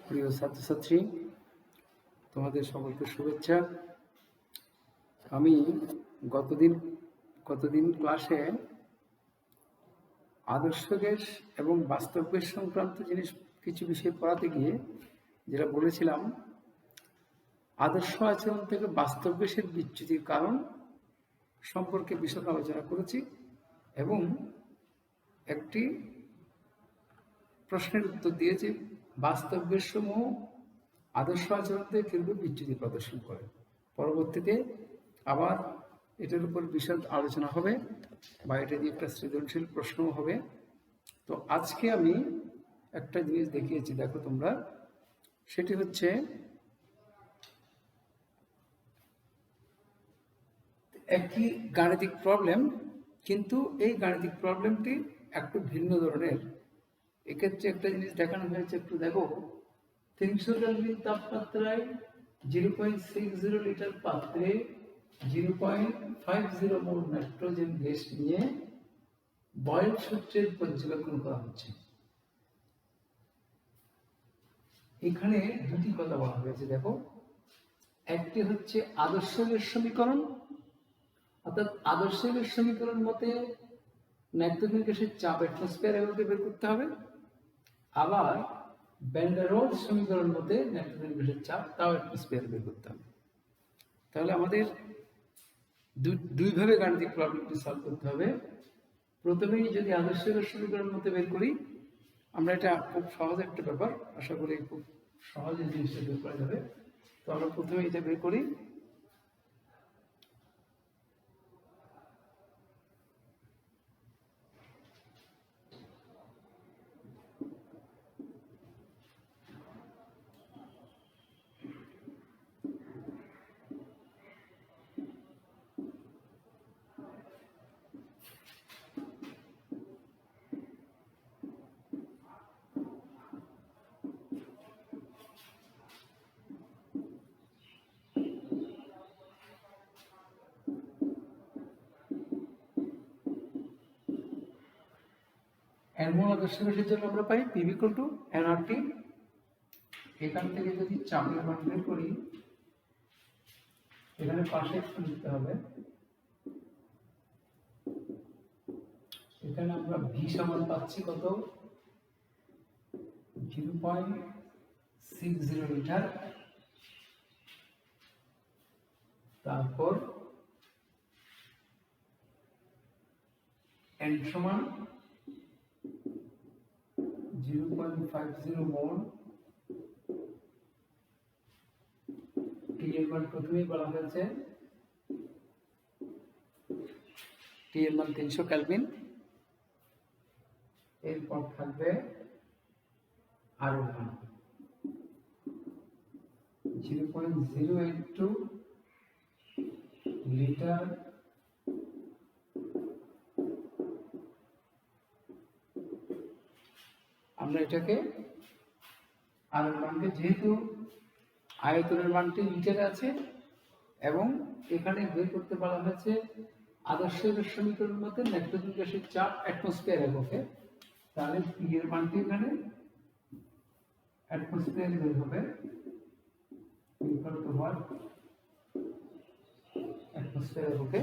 প্রিয় ছাত্রছাত্রী, তোমাদের সকলকে শুভেচ্ছা। আমি গতদিন ক্লাসে আদর্শ গ্যাস এবং বাস্তব গ্যাস সংক্রান্ত কিছু বিষয় পড়াতে গিয়ে যেটা বলেছিলাম, আদর্শ আচরণ থেকে বাস্তব গ্যাসের বিচ্যুতির কারণ সম্পর্কে বিশদ আলোচনা করেছি এবং একটি প্রশ্নের উত্তর দিয়েছি, বাস্তব গ্যাসসমূহ আদর্শ আচরণ থেকে কিভাবে বিচ্যুতি প্রদর্শন করে। পরবর্তীতে আবার এটার উপর বিশদ আলোচনা হবে বা এটা দিয়ে একটা সৃজনশীল প্রশ্নও হবে। তো আজকে আমি একটা জিনিস দেখিয়েছি, দেখো তোমরা, সেটি হচ্ছে একটি গাণিতিক প্রবলেম, কিন্তু এই গাণিতিক প্রবলেমটি একটু ভিন্ন ধরনের। এক্ষেত্রে একটা জিনিস দেখানো হয়েছে, একটু দেখো। 300 কেলভিন তাপমাত্রায় 0.60 লিটার পাত্রে 0.50 মোল নাইট্রোজেন গ্যাস নিয়ে বয়েল সূত্রের পর্যবেক্ষণ করা হচ্ছে। এখানে দুটি কথা বলা হয়েছে, দেখো। একটি হচ্ছে আদর্শ গ্যাস সমীকরণ, অর্থাৎ আদর্শ গ্যাস সমীকরণ মতে নাইট্রোজেন গ্যাসের চাপ অ্যাটমসফিয়ার এককে বের করতে হবে। আবার ভ্যান ডার রোলস সমীকরণ মতে নাইট্রোজেন গ্যাসের চাপ তাও অ্যাটমসফিয়ার বের করতে হবে। তাহলে আমাদের দুইভাবে গাণিতিক প্রবলেমটি সলভ করতে হবে। প্রথমেই যদি আদর্শ গ্যাস সমীকরণ মতে বের করি, আমরা এটা খুব সহজ একটা ব্যাপার, আশা করি খুব সহজে জিনিসটা বের করা যাবে। তো আমরা প্রথমে এটা বের করি। এনমোল আদর্শ গ্যাসের জন্য আমরা পাই P = nRT। এখান থেকে যদি চাপের মান বের করি, এখানে পাশে একটু লিখতে হবে। এখানে আমরা V সমান পাচ্ছি কত? 0.60 লিটার। তারপর N সমান 0.50 মোল। T এর মান প্রথমেই বলা হয়েছে, T এর মান 300 কেলভিন। এরপর থাকবে আরো মান 0.082 লিটার। আমরা এটাকে আর মানকে, যেহেতু আয়তনের মানটি লিটারে আছে এবং এখানে বের করতে বলা হয়েছে আদর্শ গ্যাস সমীকরণ মতে নাইট্রোজেন গ্যাসের চাপ অ্যাটমসফিয়ার এককে, তাহলে P এর মানটি এখানে অ্যাটমসফিয়ার বের হবে, অ্যাটমসফিয়ার এককে।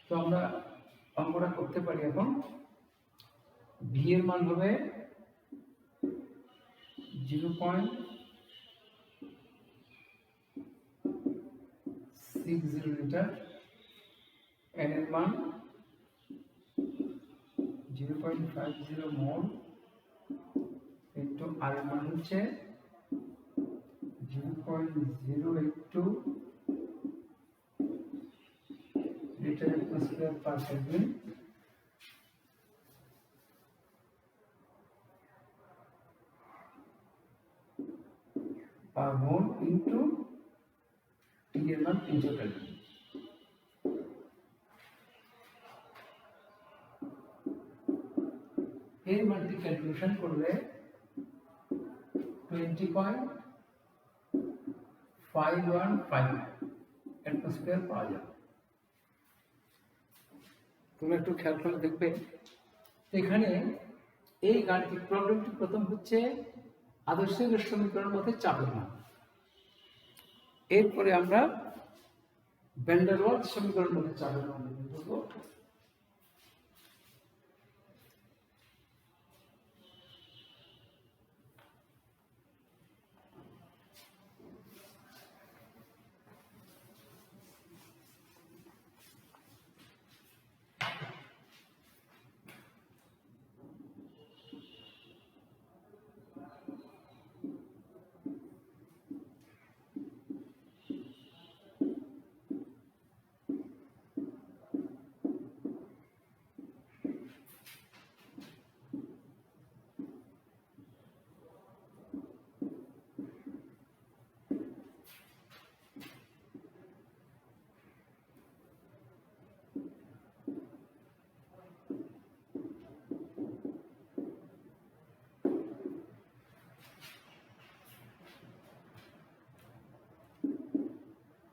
তো আমরা অঙ্কটা করতে পারি এখন। V এর মান হবে 0.60 লিটার, N এর মান 0.50 মোল, ইনটু R এর মান হচ্ছে 0.082 লিটার অ্যাটমসফিয়ার পার সেকেন্ড। পার মোল ইনটু T এর মান 300 কেলভিন। এর মানটি ক্যালকুলেশন করলে 20.515 অ্যাটমসফিয়ার পাওয়া যাবে। তোমরা একটু খেয়াল করে দেখবে, এখানে এই গাণিতিক প্রবলেমটি প্রথম হচ্ছে আদর্শ গ্যাসের সমীকরণের মধ্যে চাপের মান। এরপরে আমরা ভ্যান ডার ওয়ালস সমীকরণের মধ্যে চাপের মান নির্ণয় করব।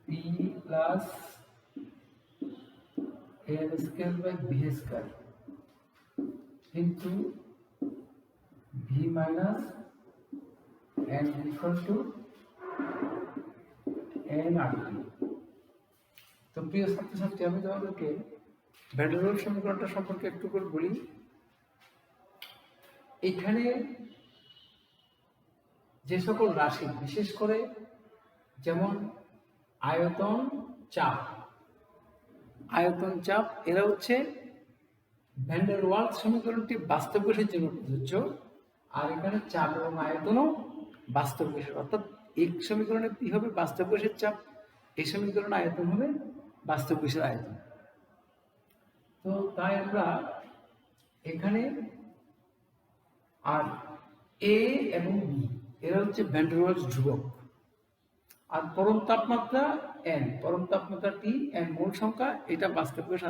P plus N square by B square into V minus N equal to N RT। তো প্রিয় ছাত্রছাত্রী, আমি তোমাদেরকে ভ্যান ডার ওয়ালস সমীকরণটা সম্পর্কে একটু করে বলি। এখানে যে সকল রাশি, বিশেষ করে যেমন আয়তন, চাপ, এরা হচ্ছে ভ্যান ডার ওয়ালস সমীকরণটি বাস্তব কোষের জন্য প্রযোজ্য। আর এখানে চাপ এবং আয়তনও বাস্তব কোষের, অর্থাৎ এই সমীকরণে কি হবে? বাস্তব কোষের চাপ। এই সমীকরণে আয়তন হবে বাস্তব কোষের আয়তন। তো তাই আমরা এখানে, আর এ এবং বি এরা হচ্ছে ভ্যান ডার ওয়ালস ধ্রুবক। আর পরম তাপমাত্রা এন, পরম তাপমাত্রা টি, এন মোল সংখ্যা, এটা বাস্তব কোষ,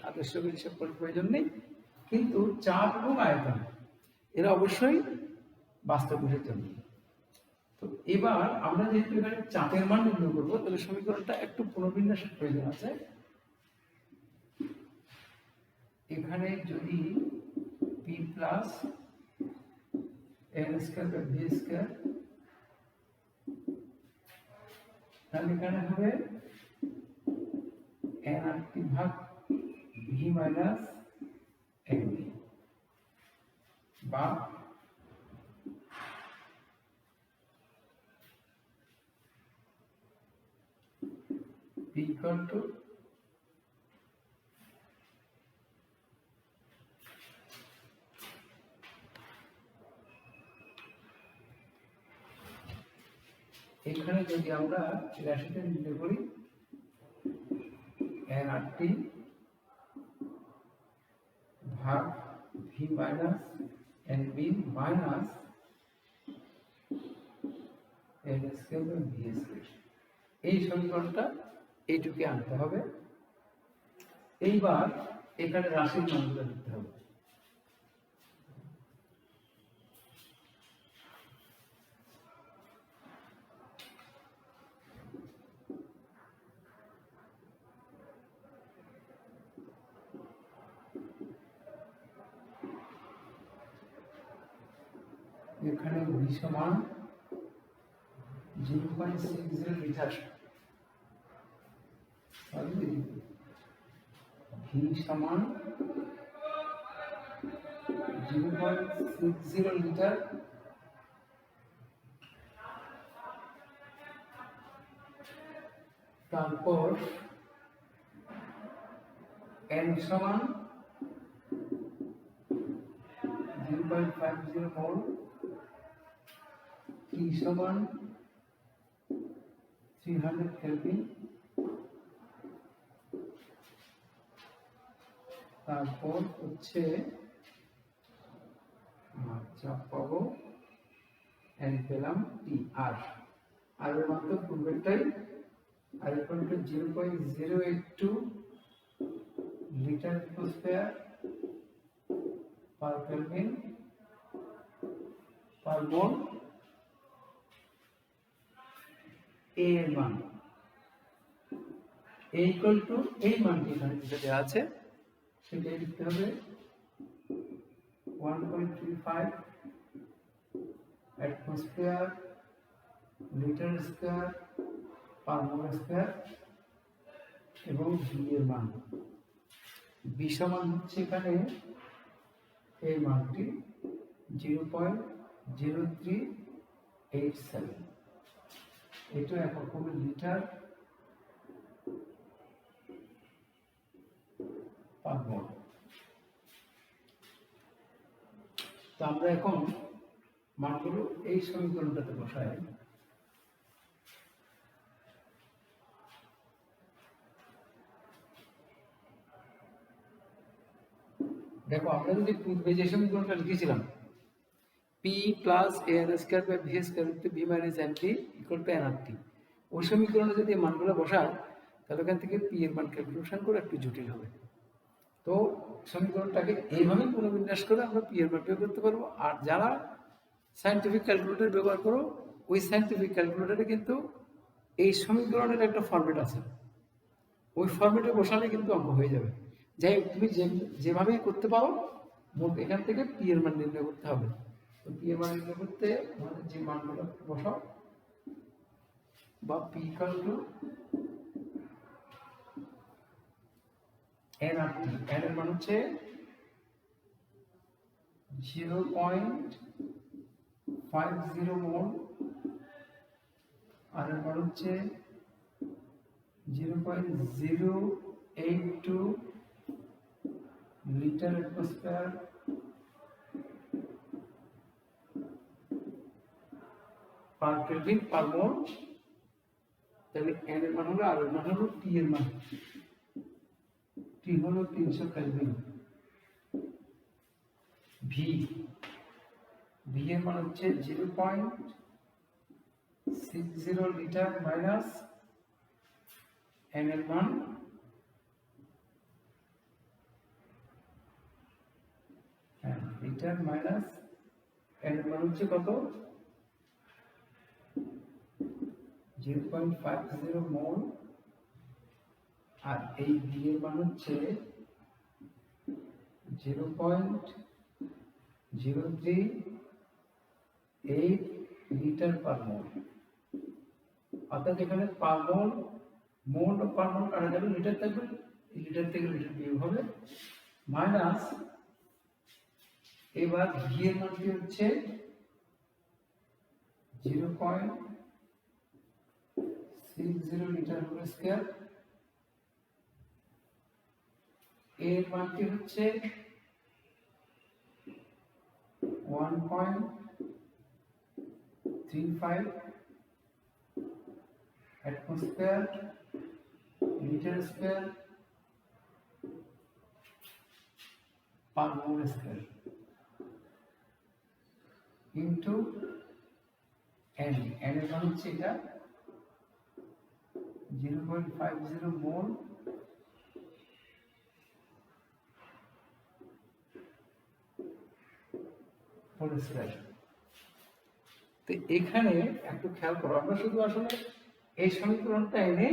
আদর্শ কোষ হিসাব করার প্রয়োজন নেই। কিন্তু চাপ এবং আয়তন এরা অবশ্যই বাস্তব কোষের জন্য। তো এবার আমরা যেহেতু এখানে চাপের মান নির্ণয় করবো, তাহলে সমীকরণটা একটু পুনর্বিন্যাসের প্রয়োজন আছে। এখানে যদি P plus N square by V square, তাহলে এখানে হবে NRT ভাগ V মাইনাস NB, বা P equal to এখানে যদি আমরা রাশিটা নির্ণয় করি, NRT ভাগ V minus NB minus N square by V square, এই সমীকরণটা এইটুকু আনতে হবে। এইবার এখানে রাশির মানগুলো লিখতে হবে। এখানে V সমান 0.60 লিটার, V সমান 0.60 লিটার, তারপর N সমান 0.50 মোল, T সমান 300 কেলভিন, তারপর হচ্ছে চাপ পাবো N পেলাম T, আর এর মাত্র পূর্বেরটাই, আর এখন 0.082 litre square per kelvin per mole. A এর মান ইকুয়াল টু, এই মানটি এখানে যেটা দেওয়া আছে সেটাই লিখতে হবে 1.35 atmosphere লিটার স্কয়ার পার মোল স্কয়ার এবং ভি এর মান বি সমান হচ্ছে এখানে এই মানটি 0.0387 এটা একক হবে লিটার পার মোল। তো আমরা এখন মানগুলো এই সমীকরণটাতে বসাই। দেখো আমরা যদি পূর্বে যে সমীকরণটা লিখেছিলাম p plus a r square by v square into v minus n t equal to N R t, ওই সমীকরণে যদি মানগুলো বসায় তাহলে ওখান থেকে পি এর মান ক্যালকুলেশন করে একটু জটিল হবে। তো সমীকরণটাকে এইভাবে পুনর্বিন্যাস করে আমরা পি এর মান বের করতে পারবো। আর যারা সায়েন্টিফিক ক্যালকুলেটর ব্যবহার করো, ওই সায়েন্টিফিক ক্যালকুলেটরে কিন্তু এই সমীকরণের একটা ফরম্যাট আছে, ওই ফরম্যাটে বসালে কিন্তু অঙ্ক হয়ে যাবে। যাই হোক, তুমি যেভাবেই করতে পারো, মোট এখান থেকে পি এর মান নির্ণয় করতে হবে। তো পি এর মান নির্ণয় করতে আমাদের যে মানগুলো বসাও, বা P equal to N R T, N এর মান হচ্ছে 0.50 মোল, আর এর মান হচ্ছে 0.082 litre atmosphere per kelvin per mole. তাহলে এন এর মান হলো, আর এর মান হলো টি এর মান, টি হলো 300 কেলভিন। ভি এর মান হচ্ছে 0.60 লিটার মাইনাস এন এর মান লিটার মাইনাস এন এর মান হচ্ছে কত, 0.50 মোল, আর এই ভি এর মান হচ্ছে 0.038 লিটার পার মোল। অর্থাৎ এখানে পার মোল, মোল ও পার মোল কাটা যাবে, লিটার থাকবে, লিটার থেকে লিটার বিয়োগ হবে, মাইনাস এবার ভি এর মানটি হচ্ছে 0.60 লিটার হোল স্কয়ার, এর মানটি হচ্ছে 1.35 atmosphere liter square per mole square into n, n এর মান হচ্ছে এটা 0.50 মোল হোল স্কয়ার। তো এখানে একটু খেয়াল করো, আমরা শুধু আসলে এই সমীকরণটা এনে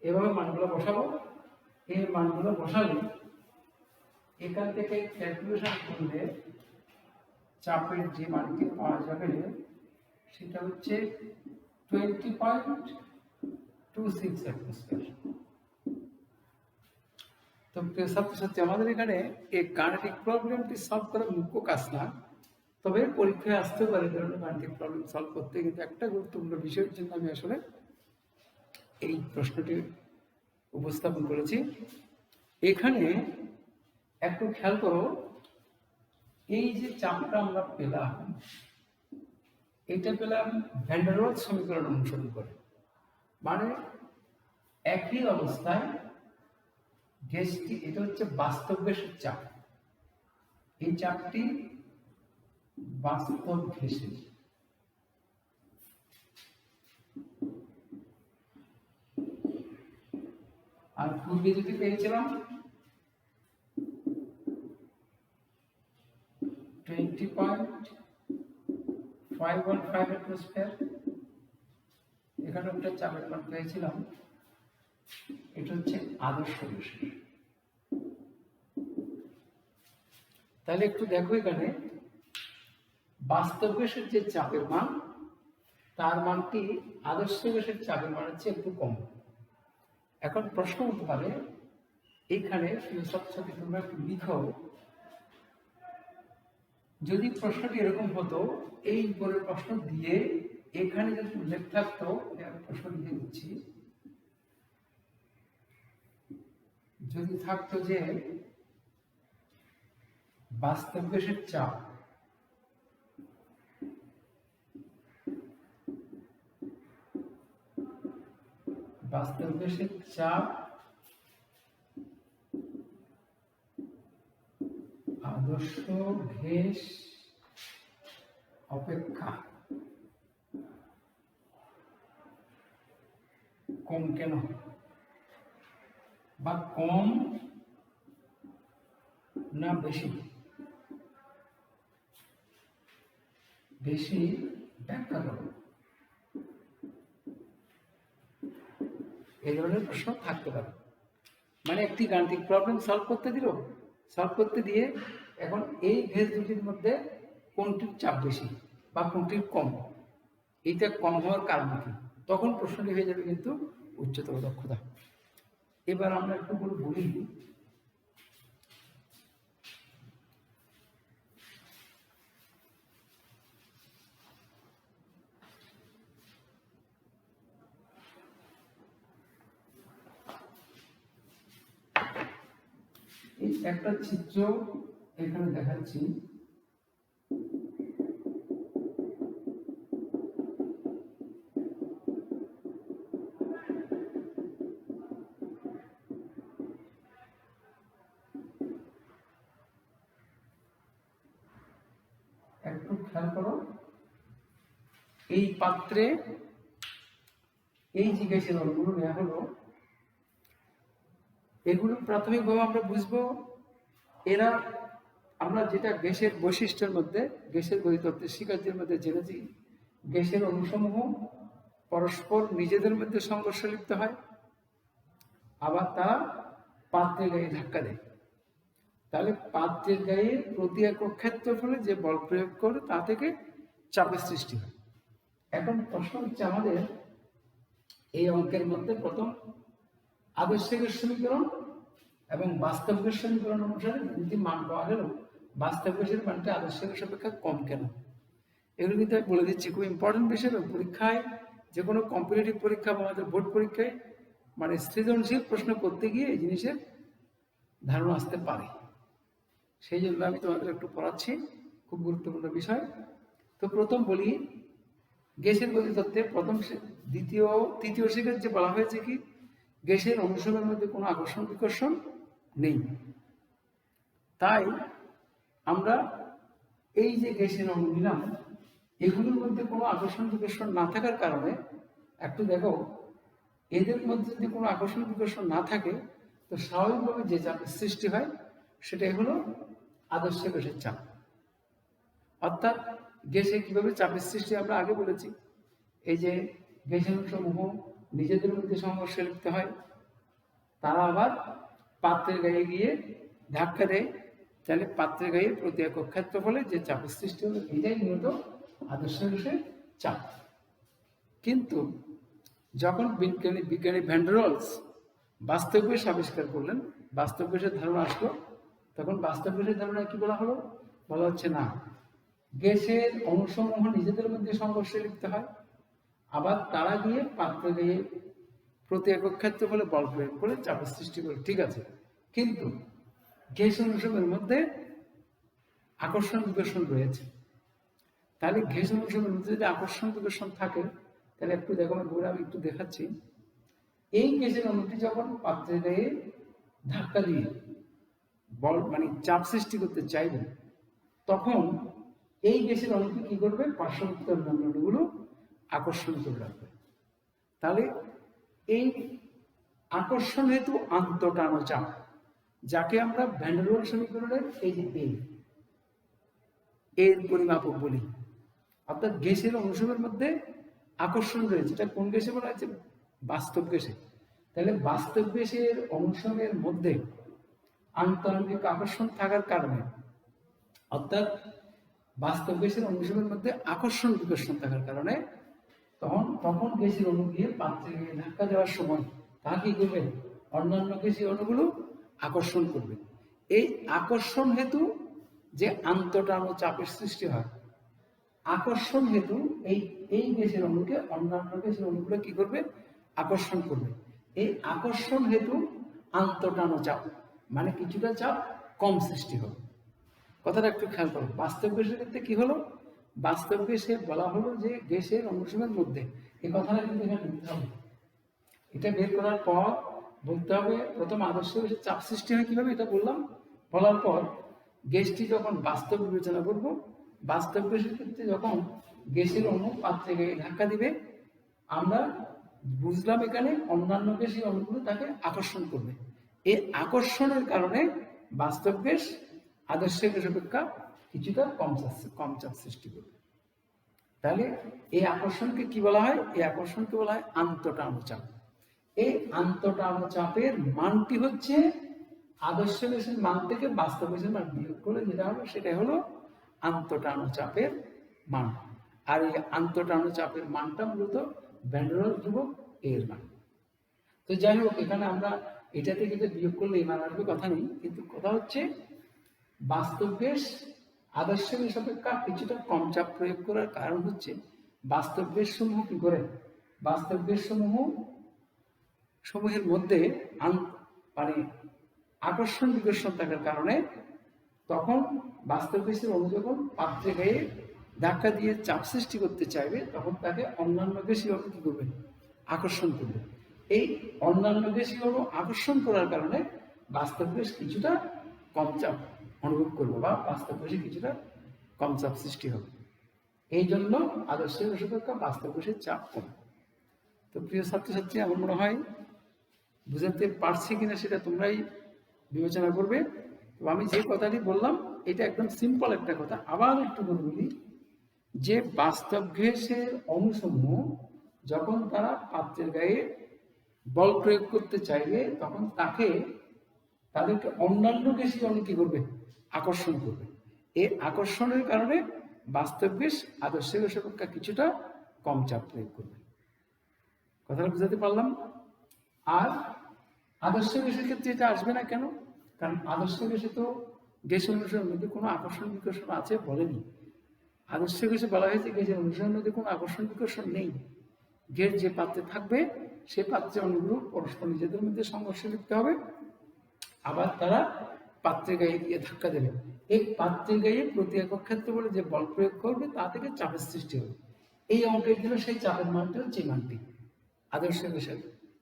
এভাবে মানগুলো বসাবো। এই মানগুলো বসালে এখান থেকে ক্যালকুলেশন করলে চাপের যে মানটি পাওয়া যাবে সেটা হচ্ছে 20.26 অ্যাটমসফিয়ার। তো প্রিয় ছাত্রছাত্রী, আমাদের এখানে এই গাণিতিক প্রবলেমটি সলভ করা মুখ্য কাজ না, তবে পরীক্ষায় আসতে পারে ধরনের গাণিতিক প্রবলেম সলভ করতে। কিন্তু একটা গুরুত্বপূর্ণ বিষয়ের জন্য আমি আসলে এই প্রশ্নটি উপস্থাপন করেছি। এখানে একটু খেয়াল করো, এই যে চাপটা আমরা পেলাম, এটা পেলাম ভ্যান ডার ওয়ালস সমীকরণ অনুসরণ করে। মানে একই অবস্থায় গ্যাসটি, এটা হচ্ছে বাস্তব গ্যাসের চাপ, এই চাপটি বাস্তব গ্যাসের, আর পূর্বে যদি পেয়েছিলাম 20.515 অ্যাটমসফিয়ার, এখানে একটা চাপের মান পেয়েছিলাম, এটা হচ্ছে আদর্শ গ্যাসের। তাহলে একটু দেখো এখানে বাস্তব গ্যাসের যে চাপের মান তার মানটি আদর্শ গ্যাসের চাপের মানের চেয়ে একটু কম। এখন প্রশ্ন হতে পারে এইখানে ছাত্রছাত্রী তোমরা একটু লিখো, যদি প্রশ্নটি এরকম হতো, এই উপরের প্রশ্ন দিয়ে এখানে যদি উল্লেখ থাকতো, প্রশ্ন লিখে দিচ্ছি, যদি থাকতো যে বাস্তব গ্যাসের চাপ আদর্শ গ্যাস অপেক্ষা কম কেন, বা কম না বেশি, ব্যাখ্যা করো। এই ধরনের প্রশ্ন থাকতে পারে। মানে একটি গাণিতিক প্রবলেম সলভ করতে দিয়ে এখন এই গ্যাস দুটির মধ্যে কোনটির চাপ বেশি বা কোনটির কম, এইটা কম হওয়ার কারণ কি, তখন প্রশ্নটি হয়ে যাবে কিন্তু উচ্চতর দক্ষতা। এবার আমরা একটু করে বলি, এই একটা চিত্র এখানে দেখাচ্ছি, একটু খেয়াল করো। এই পাত্রে এই যে গ্যাসের অণুগুলো নেওয়া হলো, এগুলো প্রাথমিকভাবে আমরা বুঝবো, এরা আমরা যেটা গ্যাসের বৈশিষ্ট্যের মধ্যে, গ্যাসের গতিতত্ত্বের শিক্ষার্থীর মধ্যে জেনেছি, গ্যাসের অণুসমূহ পরস্পর নিজেদের মধ্যে সংঘর্ষে লিপ্ত হয়, আবার তারা পাত্রের গায়ে ধাক্কা দেয়। তাহলে পাত্রের গায়ে প্রতি একক ক্ষেত্রফলে যে বল প্রয়োগ করে তা থেকে চাপের সৃষ্টি হয়। এখন প্রশ্ন হচ্ছে আমাদের এই অঙ্কের মধ্যে প্রথম আদর্শ গ্যাস সমীকরণ এবং বাস্তব গ্যাস সমীকরণ অনুসারে দুটি মান পাওয়া গেল, বাস্তব গ্যাসের মানটা আদর্শ গ্যাস অপেক্ষা কম কেন, এগুলো কিন্তু আমি বলে দিচ্ছি, খুব ইম্পর্টেন্ট বিষয়। পরীক্ষায়, যে কোনো কম্পিটিটিভ পরীক্ষা বা আমাদের বোর্ড পরীক্ষায়, মানে সৃজনশীল প্রশ্ন করতে গিয়ে এই জিনিসের ধারণা আসতে পারে, সেই জন্য আমি তোমাদের একটু পড়াচ্ছি, খুব গুরুত্বপূর্ণ বিষয়। তো প্রথম বলি, গ্যাসের গতিতত্ত্বে প্রথম, তৃতীয় শিক্ষার্থী বলা হয়েছে কি, গ্যাসের অণুসমূহের মধ্যে কোনো আকর্ষণ বিকর্ষণ নেই। তাই আমরা এই যে গ্যাসের অণু নিলাম, এগুলোর মধ্যে কোনো আকর্ষণ বিকর্ষণ না থাকার কারণে, একটু দেখো, এদের মধ্যে যদি কোনো আকর্ষণ বিকর্ষণ না থাকে, তো স্বাভাবিকভাবে যে চাপের সৃষ্টি হয় সেটাই হলো আদর্শ গ্যাসের চাপ। অর্থাৎ গ্যাসে কিভাবে চাপের সৃষ্টি আমরা আগে বলেছি, এই যে গ্যাসের অণুসমূহ নিজেদের মধ্যে সংঘর্ষে লিপ্ত হয়, তারা আবার পাত্রের গায়ে গিয়ে ধাক্কা দেয়, তাহলে পাত্রের গায়ে প্রতি একক ক্ষেত্রফলে যে চাপের সৃষ্টি হলো, এটাই মূলত আদর্শ গ্যাসের চাপ। কিন্তু যখন বিজ্ঞানী ভ্যান ডার ওয়ালস বাস্তব গ্যাস আবিষ্কার করলেন, বাস্তব গ্যাসের ধারণা আসলো, তখন বাস্তব গ্যাসের ধারণা কি বলা হলো, বলা হচ্ছে না, গ্যাসের অণুসমূহ নিজেদের মধ্যে সংঘর্ষে লিপ্ত হয়, আবার তারা গিয়ে পাত্রে গিয়ে প্রতি একক ক্ষেত্রফলে বল প্রয়োগ করে চাপের সৃষ্টি করে, ঠিক আছে, কিন্তু গ্যাস অণুসমূহের মধ্যে আকর্ষণ বিকর্ষণ রয়েছে। তাহলে গ্যাস অণুসমূহের মধ্যে যদি আকর্ষণ বিকর্ষণ থাকে, তাহলে একটু দেখো, আমি একটু দেখাচ্ছি, এই গ্যাসের অণুটি যখন পাত্রের গায়ে ধাক্কা দিয়ে বল মানে চাপ সৃষ্টি করতে চাইবে, তখন এই গ্যাসের অণুটি কি করবে, পার্শ্ববর্তী অন্যান্য অণুগুলো আকর্ষণ করে রাখবে। তাহলে এই আকর্ষণ হেতু আন্তঃটানো চাপ, যাকে আমরা ভ্যান ডার ওয়ালস সমীকরণের এই যে এর পরিমাপক বলি, অর্থাৎ গ্যাসের অণুসমূহের মধ্যে আকর্ষণ রয়েছে, এটা কোন গ্যাসে বলা হয়েছে, বাস্তব গ্যাসে। তাহলে বাস্তব গ্যাসের অণুসমূহের মধ্যে আন্তঃআণবিক আকর্ষণ থাকার কারণে অর্থাৎ বাস্তব গ্যাসের অনুসমূহের মধ্যে আকর্ষণ বিকর্ষণ থাকার কারণে তখন গ্যাসের অণু গিয়ে পাত্রে গিয়ে ধাক্কা দেওয়ার সময় তা কি করবে, অন্যান্য গ্যাসীয় অণুগুলো আকর্ষণ করবে। এই আকর্ষণ হেতু যে আন্তঃটানো চাপের সৃষ্টি হয়, আকর্ষণ হেতু এই গ্যাসের অণুকে অন্যান্য গ্যাসের অণুগুলো কি করবে, আকর্ষণ করবে। এই আকর্ষণ হেতু আন্তঃটানো চাপ মানে কিছুটা চাপ কম সৃষ্টি হবে। কথাটা একটু খেয়াল করো। বাস্তব গ্যাসের ক্ষেত্রে কি হলো, বাস্তব গ্যাসে বলা হলো যে গ্যাসের অনুসমূহের মধ্যে, এই কথাটা কিন্তু এখানে লিখতে হবে। এটা বের করার পর বলতে হবে প্রথম আদর্শ গ্যাসের চাপ সৃষ্টি হয় কিভাবে, এটা বললাম। বলার পর গ্যাসটি যখন বাস্তব বিবেচনা করব, বাস্তব গ্যাসের ক্ষেত্রে যখন গ্যাসের অণু পাত্রে গিয়ে ধাক্কা দিবে, আমরা বুঝলাম এখানে অন্যান্য গ্যাসীয় অণুগুলো তাকে আকর্ষণ করবে। এই আকর্ষণের কারণে বাস্তব গ্যাস আদর্শ গ্যাস অপেক্ষা কিছুটা কম চাপ সৃষ্টি করবে। তাহলে এই আকর্ষণকে কি বলা হয়, এই আকর্ষণকে বলা হয় আন্তঃটানো চাপ। এই আন্তঃটানো চাপের মানটি হচ্ছে আদর্শ গ্যাসের মান থেকে বাস্তব গ্যাসের মান বিয়োগ করে যেটা হবে সেটাই হলো আন্তঃটানো চাপের মান। আর এই আন্তঃটানো চাপের মানটা মূলত ভ্যান ডের ওয়ালস ধ্রুবক এর মান। তো যাই হোক, এখানে আমরা এটা থেকে যে বিয়োগ করলে এই মান আসবে কথা নেই, কিন্তু কথা হচ্ছে বাস্তব গ্যাস আদর্শ গ্যাস অপেক্ষা কিছুটা কম চাপ প্রয়োগ করার কারণ হচ্ছে বাস্তব গ্যাস সমূহ কি করে, বাস্তব গ্যাস সমূহের মধ্যে মানে আকর্ষণ বিকর্ষণ থাকার কারণে তখন বাস্তব গ্যাসের অণু যখন পাত্রে গায়ে ধাক্কা দিয়ে চাপ সৃষ্টি করতে চাইবে, তখন তাকে অন্যান্য গ্যাসীয় অণু কি করবে, আকর্ষণ করবে। এই অন্যান্য গ্যাসীয় অণু আকর্ষণ করার কারণে বাস্তব গ্যাস কিছুটা কম চাপ অনুভব করবে বা বাস্তব গ্যাসে কিছুটা কম চাপ সৃষ্টি হবে। এই জন্য আদর্শ গ্যাস অপেক্ষা বাস্তব গ্যাসের চাপ কম। তো প্রিয় ছাত্রছাত্রী, আমার মনে হয় বুঝাতে পারছি কিনা সেটা তোমরাই বিবেচনা করবে। তো আমি যে কথাটি বললাম এটা একদম সিম্পল একটা কথা, আবার একটু করে বলি যে বাস্তব গ্যাসের অণুসমূহ যখন তারা পাত্রের গায়ে বল প্রয়োগ করতে চাইবে, তখন তাদেরকে অন্যান্য গ্যাসীয় অণু কি করবে, আকর্ষণ করবে। এই আকর্ষণের কারণে বাস্তব গ্যাস আদর্শ গ্যাস অপেক্ষা কিছুটা কম চাপ প্রয়োগ করবে। কথাটা বুঝাতে পারলাম? আর আদর্শ গ্যাসের ক্ষেত্রে এটা আসবে না কেন, কারণ আদর্শ গ্যাসে তো গ্যাসের অনুসরণের মধ্যে কোনো আকর্ষণ বিকর্ষণ আছে বলেনি। আদর্শ গ্যাসে বলা হয়েছে গ্যাসের অনুসরণের মধ্যে কোনো আকর্ষণ বিকর্ষণ নেই। গ্যাস যে পাত্রে থাকবে সে পাত্রে অণুগুলো পরস্পর নিজেদের মধ্যে সংঘর্ষে লিপ্ত হবে, আবার তারা পাত্রের গায়ে গিয়ে ধাক্কা দেবে। এই পাত্রের গায়ে প্রতি একক ক্ষেত্রে বলে যে বল প্রয়োগ করবে তা থেকে চাপের সৃষ্টি হবে। এই অঙ্কের জন্য সেই চাপের মানটা হচ্ছে মানটি আদর্শ গ্যাসের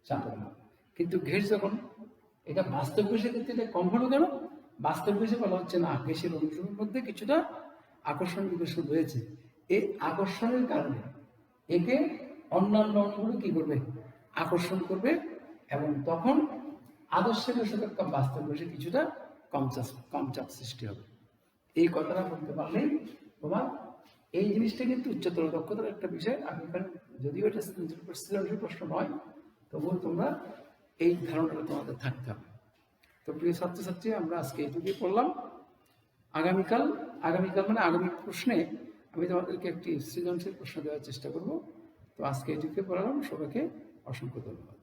চাপের মান। কিন্তু গ্যাস যখন এটা বাস্তব গ্যাসের ক্ষেত্রে এটা কম হলো কেন, বাস্তব গ্যাসে বলা হচ্ছে না গ্যাসের অনুসরণের মধ্যে কিছুটা আকর্ষণ বিকর্ষণ রয়েছে। এই আকর্ষণের কারণে একে অন্যান্য অণুগুলো কি করবে, আকর্ষণ করবে, এবং তখন আদর্শ গ্যাস অপেক্ষা বাস্তব গ্যাসে কিছুটা কম চাপ সৃষ্টি হবে। এই কথাটা বলতে পারলেই তোমার এই জিনিসটা কিন্তু উচ্চতর দক্ষতার একটা বিষয়। আমি এখানে যদিও এটা সৃজনশীল প্রশ্ন নয়, তবুও তোমরা এই ধারণাটা তোমাদের থাকতে হবে। তো প্রিয় ছাত্রছাত্রী, আমরা আজকে এইটুকুই পড়লাম। আগামীকাল মানে আগামী প্রশ্নে আমি তোমাদেরকে একটি সৃজনশীল প্রশ্ন দেওয়ার চেষ্টা করব। তো আজকে এইটুকুই পড়ালাম। সবাইকে অসংখ্য ধন্যবাদ।